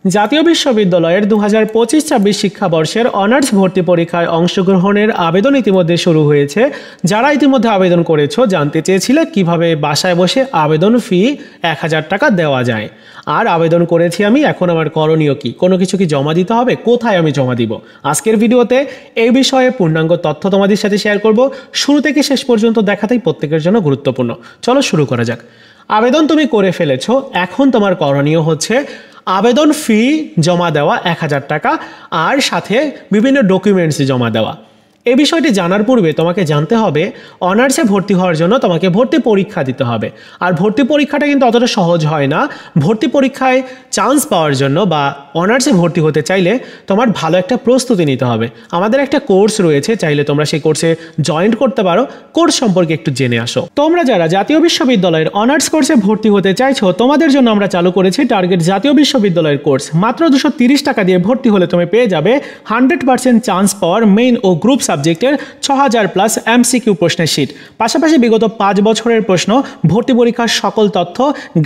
জাতীয় বিশ্ববিদ্যালয়ের 2025-26 শিক্ষাবর্ষের অনার্স ভর্তি পরীক্ষায় অংশগ্রহণের আবেদন ইতিমধ্যে শুরু হয়েছে। যারা ইতিমধ্যে আবেদন করেছো জানতে চেয়েছিলে কিভাবে বাসায় বসে আবেদন ফি 1000 টাকা দেওয়া যায়। আর আবেদন করেছি আমি, এখন আমার করণীয় কি, কোনো কিছু কি জমা দিতে হবে, কোথায় আমি জমা দিব, আজকের ভিডিওতে এই বিষয়ে পূর্ণাঙ্গ তথ্য তোমাদের সাথে শেয়ার করব। শুরু থেকে শেষ পর্যন্ত দেখাটাই প্রত্যেকের জন্য গুরুত্বপূর্ণ। চলো শুরু করা যাক। আবেদন তুমি করে ফেলেছো, এখন তোমার করণীয় হচ্ছে আবেদন ফি জমা দেওয়া 1000 টাকা আর সাথে বিভিন্ন ডকুমেন্টস জমা দেওয়া। এই বিষয়টি জানার পূর্বে তোমাকে জানতে হবে অনার্সে ভর্তি হওয়ার জন্য তোমাকে ভর্তি পরীক্ষা দিতে হবে। আর ভর্তি পরীক্ষাটা কিন্তু অতটা সহজ হয় না। ভর্তি পরীক্ষায় চান্স পাওয়ার জন্য বা অনার্সে ভর্তি হতে চাইলে তোমার ভালো একটা প্রস্তুতি নিতে হবে। আমাদের একটা কোর্স রয়েছে, চাইলে তোমরা সেই কোর্সে জয়েন করতে পারো। কোর্স সম্পর্কে একটু জেনে আসো। তোমরা যারা জাতীয় বিশ্ববিদ্যালয়ের অনার্স কোর্সে ভর্তি হতে চাইছো, তোমাদের জন্য আমরা চালু করেছি টার্গেট জাতীয় বিশ্ববিদ্যালয়ের কোর্স। মাত্র 230 টাকা দিয়ে ভর্তি হলে তুমি পেয়ে যাবে 100% চান্স পাওয়ার মেইন ও গ্রুপ সাবজেক্টের 6000+ MCQ প্রশ্নের শীট, পাশাপাশি বিগত 5 বছরের প্রশ্ন, ভর্তি পরীক্ষার সকল তথ্য,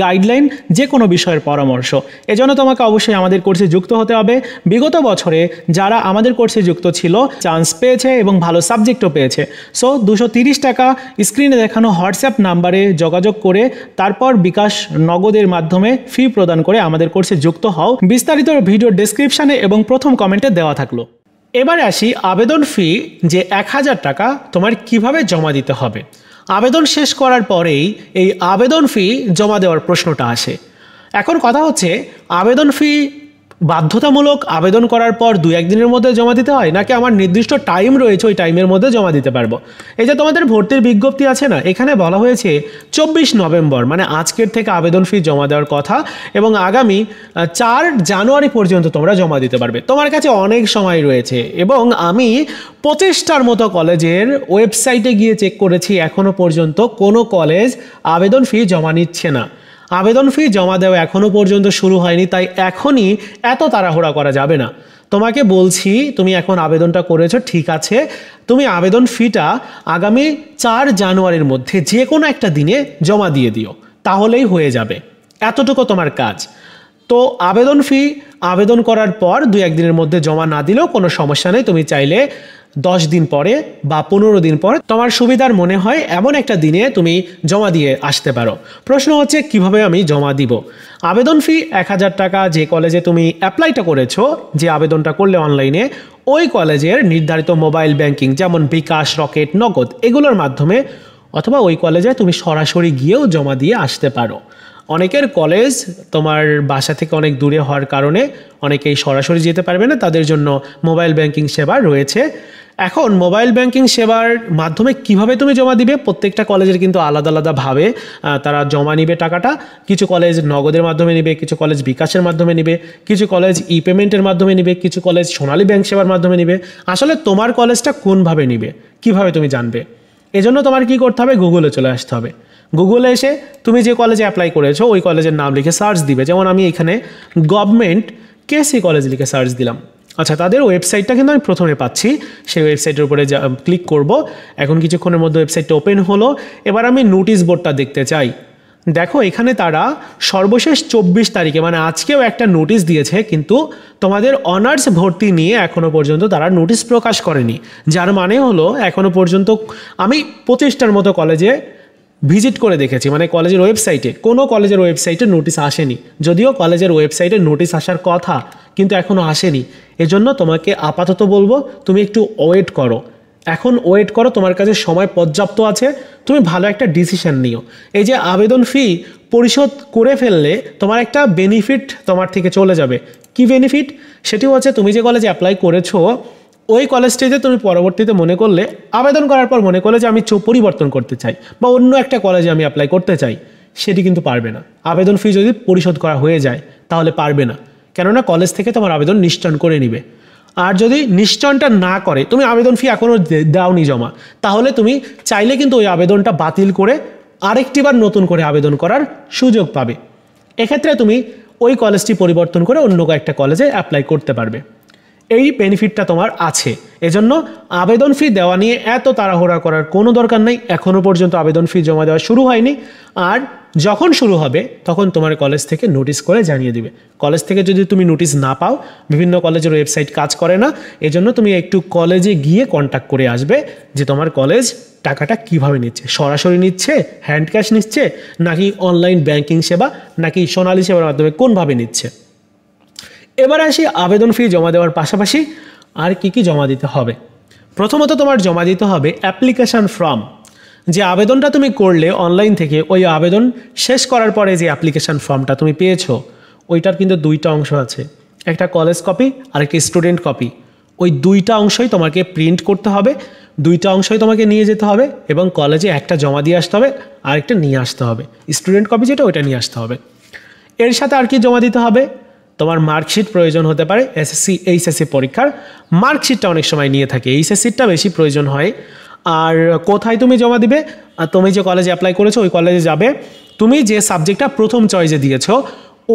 গাইডলাইন, যে কোনো বিষয়ের পরামর্শ। এজন্য তোমাকে অবশ্যই আমাদের কোর্সে যুক্ত হতে হবে। বিগত বছরে যারা আমাদের কোর্সে যুক্ত ছিল চান্স পেয়েছে এবং ভালো সাবজেক্টও পেয়েছে। সো 230 টাকা স্ক্রিনে দেখানো হোয়াটসঅ্যাপ নাম্বারে যোগাযোগ করে তারপর বিকাশ নগদের মাধ্যমে ফি প্রদান করে আমাদের কোর্সে যুক্ত হও। বিস্তারিত ভিডিও ডেসক্রিপশনে এবং প্রথম কমেন্টে দেওয়া থাকলো। এবারে আসি আবেদন ফি যে 1000 টাকা তোমার কিভাবে জমা দিতে হবে। আবেদন শেষ করার পরেই এই আবেদন ফি জমা দেওয়ার প্রশ্নটা আসে। এখন কথা হচ্ছে আবেদন ফি বাধ্যতামূলক আবেদন করার পর 2-1 দিনের মধ্যে জমা দিতে হয়, নাকি আমার নির্দিষ্ট টাইম রয়েছে ওই টাইমের মধ্যে জমা দিতে পারবো। এই যে তোমাদের ভর্তির বিজ্ঞপ্তি আছে না, এখানে বলা হয়েছে 24 নভেম্বর মানে আজকের থেকে আবেদন ফি জমা দেওয়ার কথা এবং আগামী 4 জানুয়ারি পর্যন্ত তোমরা জমা দিতে পারবে। তোমার কাছে অনেক সময় রয়েছে এবং আমি 25টার মতো কলেজের ওয়েবসাইটে গিয়ে চেক করেছি, এখনও পর্যন্ত কোনো কলেজ আবেদন ফি জমা নিচ্ছে না। আবেদন ফি জমা দেওয়া এখনও পর্যন্ত শুরু হয়নি, তাই এখনই এত তাড়াহুড়া করা যাবে না। তোমাকে বলছি তুমি এখন আবেদনটা করেছো, ঠিক আছে, তুমি আবেদন ফিটা আগামী 4 জানুয়ারির মধ্যে যে কোনো একটা দিনে জমা দিয়ে দিও, তাহলেই হয়ে যাবে। এতটুকু তোমার কাজ। তো আবেদন ফি আবেদন করার পর 2-1 দিনের মধ্যে জমা না দিলেও কোনো সমস্যা নেই। তুমি চাইলে 10 দিন পরে বা 15 দিন পরে তোমার সুবিধার মনে হয় এমন একটা দিনে তুমি জমা দিয়ে আসতে পারো। প্রশ্ন হচ্ছে কিভাবে আমি জমা দিব। আবেদন ফি 1000 টাকা যে কলেজে তুমি অ্যাপ্লাইটা করেছো, যে আবেদনটা করলে অনলাইনে, ওই কলেজের নির্ধারিত মোবাইল ব্যাংকিং যেমন বিকাশ, রকেট, নগদ এগুলোর মাধ্যমে, অথবা ওই কলেজে তুমি সরাসরি গিয়েও জমা দিয়ে আসতে পারো। অনেকের কলেজ তোমার বাসা থেকে অনেক দূরে হওয়ার কারণে অনেকেই সরাসরি যেতে পারবে না, তাদের জন্য মোবাইল ব্যাংকিং সেবা রয়েছে। এখন মোবাইল ব্যাংকিং সেবার মাধ্যমে কিভাবে তুমি জমা দিবে, প্রত্যেকটা কলেজের কিন্তু আলাদা আলাদাভাবে তারা জমা নিবে টাকাটা। কিছু কলেজ নগদের মাধ্যমে নিবে, কিছু কলেজ বিকাশের মাধ্যমে নিবে, কিছু কলেজ ই পেমেন্টের মাধ্যমে নিবে, কিছু কলেজ সোনালী ব্যাংক সেবার মাধ্যমে নিবে। আসলে তোমার কলেজটা কোনভাবে নিবে, কিভাবে তুমি জানবে? এজন্য তোমার কি করতে হবে, গুগলে চলে আসতে হবে। গুগলে এসে তুমি যে কলেজে অ্যাপ্লাই করেছো ওই কলেজের নাম লিখে সার্চ দিবে। যেমন আমি এখানে গভর্নমেন্ট কেসি কলেজ লিখে সার্চ দিলাম। আচ্ছা, তাদের ওয়েবসাইটটা কিন্তু আমি প্রথমে পাচ্ছি, সেই ওয়েবসাইটের উপরে ক্লিক করব। এখন কিছুক্ষণের মধ্যে ওয়েবসাইটটা ওপেন হলো। এবার আমি নোটিশ বোর্ডটা দেখতে চাই। দেখো এখানে তারা সর্বশেষ 24 তারিখে মানে আজকেও একটা নোটিশ দিয়েছে, কিন্তু তোমাদের অনার্স ভর্তি নিয়ে এখনও পর্যন্ত তারা নোটিশ প্রকাশ করেনি। যার মানে হলো এখনও পর্যন্ত আমি 25টার মতো কলেজে ভিজিট করে দেখেছি, মানে কলেজের ওয়েবসাইটে, কোনো কলেজের ওয়েবসাইটে নোটিশ আসেনি। যদিও কলেজের ওয়েবসাইটে নোটিশ আসার কথা, কিন্তু এখনও আসেনি। এজন্য তোমাকে আপাতত বলবো তুমি একটু ওয়েট করো। এখন ওয়েট করো, তোমার কাছে সময় পর্যাপ্ত আছে, তুমি ভালো একটা ডিসিশন নিও। এই যে আবেদন ফি পরিশোধ করে ফেললে তোমার একটা বেনিফিট তোমার থেকে চলে যাবে। কি বেনিফিট? সেটি হচ্ছে তুমি যে কলেজে অ্যাপ্লাই করেছো ওই কলেজটিতে তুমি পরবর্তীতে মনে করলে, আবেদন করার পর মনে করলে যে আমি পরিবর্তন করতে চাই বা অন্য একটা কলেজে আমি অ্যাপ্লাই করতে চাই, সেটি কিন্তু পারবে না। আবেদন ফি যদি পরিশোধ করা হয়ে যায় তাহলে পারবে না, কেননা কলেজ থেকে তোমার আবেদন নিশ্চয়ন করে নিবে। আর যদি নিশ্চয়নটা না করে, তুমি আবেদন ফি এখনও দাওনি জমা, তাহলে তুমি চাইলে কিন্তু ওই আবেদনটা বাতিল করে আরেকটিবার নতুন করে আবেদন করার সুযোগ পাবে। এক্ষেত্রে তুমি ওই কলেজটি পরিবর্তন করে অন্য একটা কলেজে অ্যাপ্লাই করতে পারবে। এই বেনিফিটটা তোমার আছে। এজন্য আবেদন ফি দেওয়া নিয়ে এত তাড়াহুড়া করার কোনো দরকার নেই। এখনও পর্যন্ত আবেদন ফি জমা দেওয়া শুরু হয়নি, আর যখন শুরু হবে তখন তোমার কলেজ থেকে নোটিশ করে জানিয়ে দিবে। কলেজ থেকে যদি তুমি নোটিশ না পাও, বিভিন্ন কলেজের ওয়েবসাইট কাজ করে না, এজন্য তুমি একটু কলেজে গিয়ে কন্ট্যাক্ট করে আসবে যে তোমার কলেজ টাকাটা কিভাবে নিচ্ছে, সরাসরি নিচ্ছে, হ্যান্ড ক্যাশ নিচ্ছে, নাকি অনলাইন ব্যাংকিং সেবা, নাকি সোনালী সেবার মাধ্যমে কোনভাবে নিচ্ছে। এবার আসি আবেদন ফি জমা দেওয়ার পাশাপাশি আর কি কি জমা দিতে হবে। প্রথমত তোমার জমা দিতে হবে অ্যাপ্লিকেশান ফর্ম। যে আবেদনটা তুমি করলে অনলাইন থেকে, ওই আবেদন শেষ করার পরে যে অ্যাপ্লিকেশান ফর্মটা তুমি পেয়েছো, ওইটার কিন্তু দুইটা অংশ আছে, একটা কলেজ কপি আর একটা স্টুডেন্ট কপি। ওই দুইটা অংশই তোমাকে প্রিন্ট করতে হবে, দুইটা অংশই তোমাকে নিয়ে যেতে হবে, এবং কলেজে একটা জমা দিয়ে আসতে হবে, আরেকটা নিয়ে আসতে হবে। স্টুডেন্ট কপি যেটা, ওইটা নিয়ে আসতে হবে। এর সাথে আর কি জমা দিতে হবে, তোমার মার্কশিট প্রয়োজন হতে পারে। এসএসসি এইচএসসি পরীক্ষার মার্কশিটটা অনেক সময় নিয়ে থাকে, এইচএসসিটা বেশি প্রয়োজন হয়। আর কোথায় তুমি জমা দিবে, তুমি যে কলেজে অ্যাপ্লাই করেছো ওই কলেজে যাবে, তুমি যে সাবজেক্টটা প্রথম চয়েসে দিয়েছো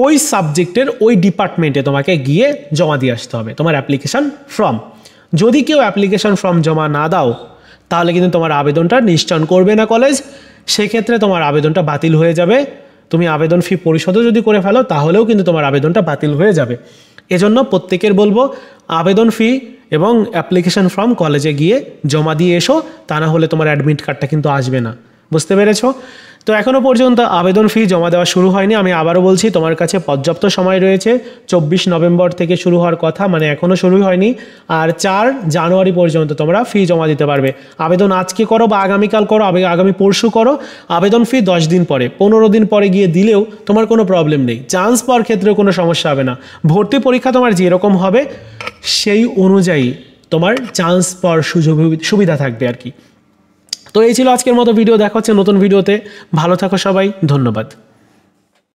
ওই সাবজেক্টের ওই ডিপার্টমেন্টে তোমাকে গিয়ে জমা দিয়ে আসতে হবে তোমার অ্যাপ্লিকেশান ফর্ম। যদি কেউ অ্যাপ্লিকেশান ফর্ম জমা না দাও, তাহলে কিন্তু তোমার আবেদনটা নিশ্চয়ন করবে না কলেজ, সেক্ষেত্রে তোমার আবেদনটা বাতিল হয়ে যাবে। তুমি আবেদন ফি পরিশোধও যদি করে ফেলো তাহলেও কিন্তু তোমার আবেদনটা বাতিল হয়ে যাবে। এজন্য প্রত্যেকের বলবো আবেদন ফি এবং অ্যাপ্লিকেশন ফর্ম কলেজে গিয়ে জমা দিয়ে এসো, তা না হলে তোমার অ্যাডমিট কার্ডটা কিন্তু আসবে না। বুঝতে পেরেছো? তো এখনও পর্যন্ত আবেদন ফি জমা দেওয়া শুরু হয়নি। আমি আবারও বলছি, তোমার কাছে পর্যাপ্ত সময় রয়েছে। 24 নভেম্বর থেকে শুরু হওয়ার কথা, মানে এখনও শুরু হয়নি। আর 4 জানুয়ারি পর্যন্ত তোমরা ফি জমা দিতে পারবে। আবেদন আজকে করো বা আগামীকাল করো, আগামী পরশু করো, আবেদন ফি 10 দিন পরে, 15 দিন পরে গিয়ে দিলেও তোমার কোনো প্রবলেম নেই। চান্স পাওয়ার ক্ষেত্রেও কোনো সমস্যা হবে না। ভর্তি পরীক্ষা তোমার যেরকম হবে সেই অনুযায়ী তোমার চান্স পাওয়ার সুবিধা থাকবে আর কি। তো এই ছিল আজকের মতো ভিডিও। দেখা হচ্ছে নতুন ভিডিওতে। ভালো থাকো সবাই, ধন্যবাদ।